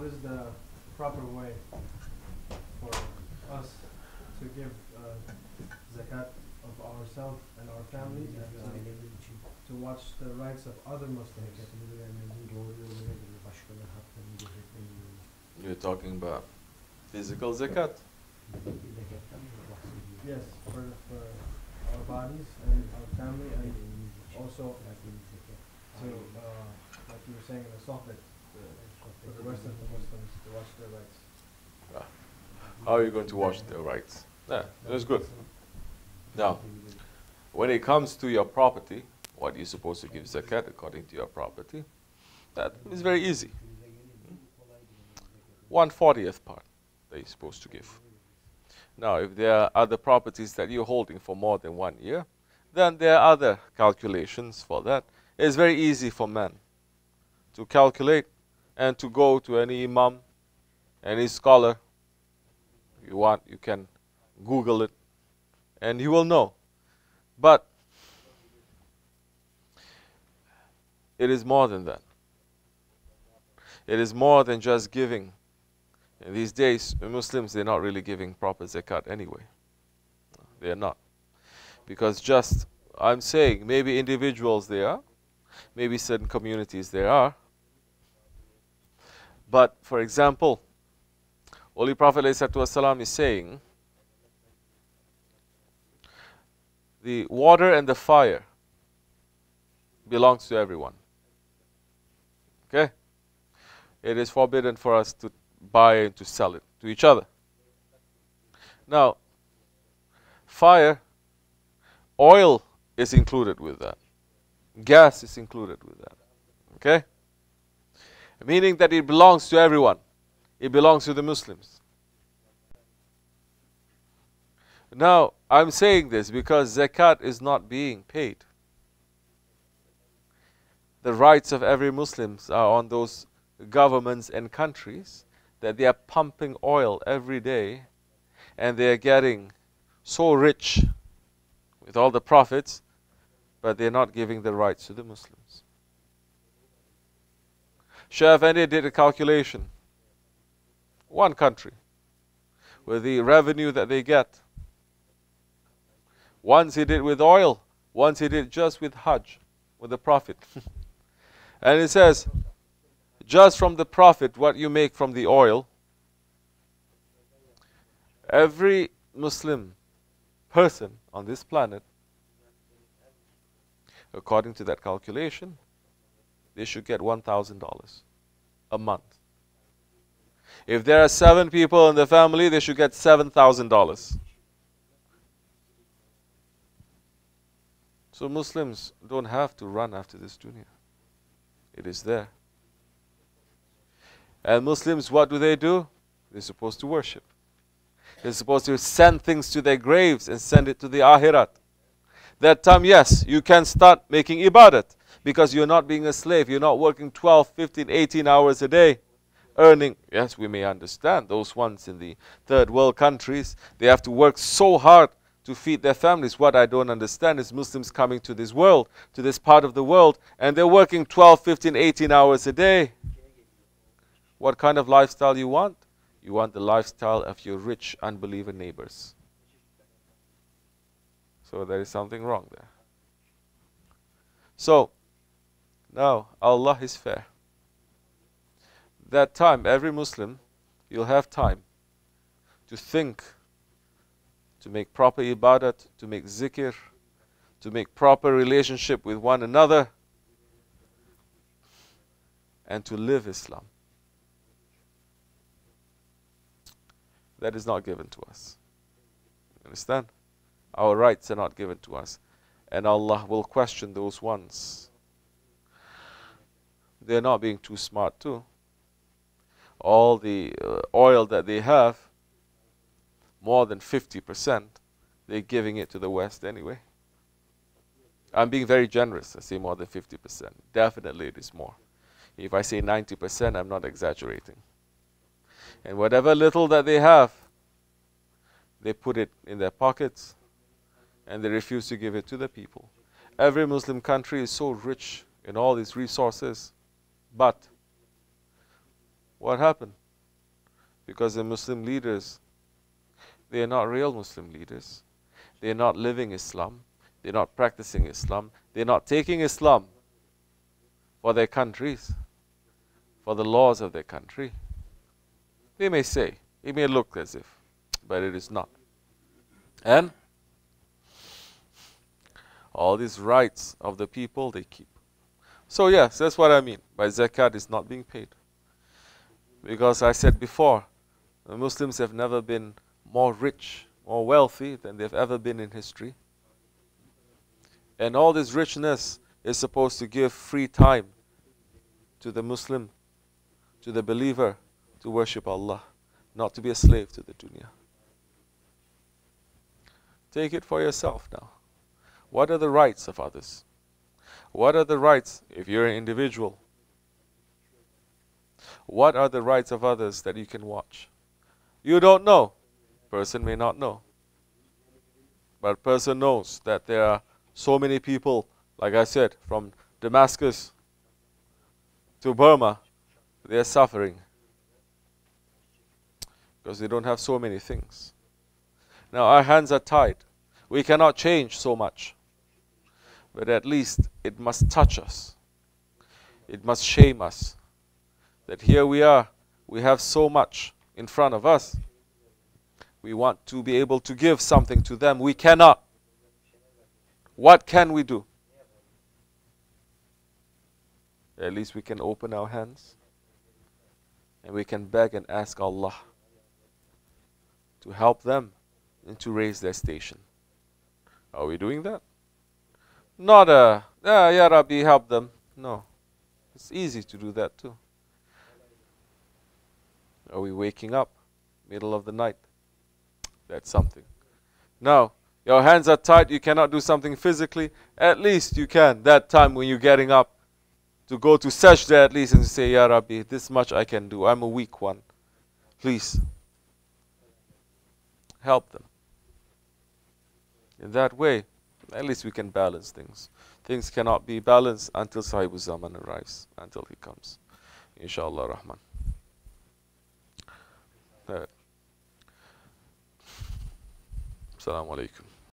is the proper way for us to give zakat of ourselves and our families, and to watch the rights of other Muslims? You're talking about physical zakat? Yes, for our bodies and our family, and also to, like you were saying in the Sohbet, for the rest of the Muslims to watch their rights. How are you going to watch their rights? Yeah, that's good. Now, when it comes to your property, what you're supposed to give zakat according to your property, that is very easy. 1/40th part that you're supposed to give. Now, if there are other properties that you're holding for more than 1 year, then there are other calculations for that. It's very easy for man to calculate and to go to any imam, any scholar. If you want, you can Google it, and you will know. But it is more than that. It is more than just giving. In these days, the Muslims, they're not really giving proper zakat anyway. They're not. Because just, I'm saying, maybe individuals they are, maybe certain communities there are. But, for example, Holy Prophet ﷺ is saying, the water and the fire belongs to everyone. Okay? It is forbidden for us to buy and to sell it to each other. Now, fire, oil is included with that. Gas is included with that. Okay? Meaning that it belongs to everyone. It belongs to the Muslims. Now, I'm saying this because zakat is not being paid. The rights of every Muslim are on those governments and countries that they are pumping oil every day, and they are getting so rich with all the profits, but they're not giving the rights to the Muslims. Shaykh Effendi did a calculation. One country, with the revenue that they get. Once he did with oil, once he did just with Hajj, with the profit. And it says, just from the profit, what you make from the oil, every Muslim person on this planet, according to that calculation, they should get $1,000 a month. If there are 7 people in the family, they should get $7,000. So Muslims don't have to run after this dunya. It is there. And Muslims, what do? They're supposed to worship. They're supposed to send things to their graves and send it to the Akhirat. That time, yes, you can start making ibadat because you're not being a slave. You're not working 12, 15, 18 hours a day earning. Yes, we may understand those ones in the third world countries. They have to work so hard to feed their families. What I don't understand is Muslims coming to this world, to this part of the world, and they're working 12, 15, 18 hours a day. What kind of lifestyle you want? You want the lifestyle of your rich unbeliever neighbors. So there is something wrong there. So, now Allah is fair. That time, every Muslim, you'll have time to think, to make proper ibadat, to make zikr, to make proper relationship with one another, and to live Islam. That is not given to us. Understand? Our rights are not given to us. And Allah will question those ones. They're not being too smart too. All the oil that they have, more than 50%, they're giving it to the West anyway. I'm being very generous. I say more than 50%. Definitely it is more. If I say 90%, I'm not exaggerating. And whatever little that they have, they put it in their pockets and they refuse to give it to the people. Every Muslim country is so rich in all these resources, but What happened? Because the Muslim leaders, they are not real Muslim leaders. They are not living Islam. They're not practicing Islam. They're not taking Islam for their countries, for the laws of their country. They may say, it may look as if, but it is not. And all these rights of the people they keep. So yes, that's what I mean by zakat is not being paid. Because I said before, the Muslims have never been more rich, more wealthy than they've ever been in history. And all this richness is supposed to give free time to the Muslim, to the believer, to worship Allah, not to be a slave to the dunya. Take it for yourself now. What are the rights of others? What are the rights if you're an individual? What are the rights of others that you can watch? You don't know. Person may not know. But person knows that there are so many people, like I said, from Damascus to Burma, they are suffering because they don't have so many things. Now our hands are tied. We cannot change so much. But at least it must touch us. It must shame us. That here we are, we have so much in front of us. We want to be able to give something to them. We cannot. What can we do? At least we can open our hands and we can beg and ask Allah to help them and to raise their station. Are we doing that? Not Ya Rabbi, help them. No. It's easy to do that too. Are we waking up middle of the night? That's something. Now, your hands are tied, you cannot do something physically. At least you can, that time when you're getting up, to go to sajda at least and say, Ya Rabbi, this much I can do. I'm a weak one. Please, help them. In that way, at least we can balance things. Things cannot be balanced until Sahibul Zaman arrives, until he comes. Inshallah Rahman. Assalamu alaikum.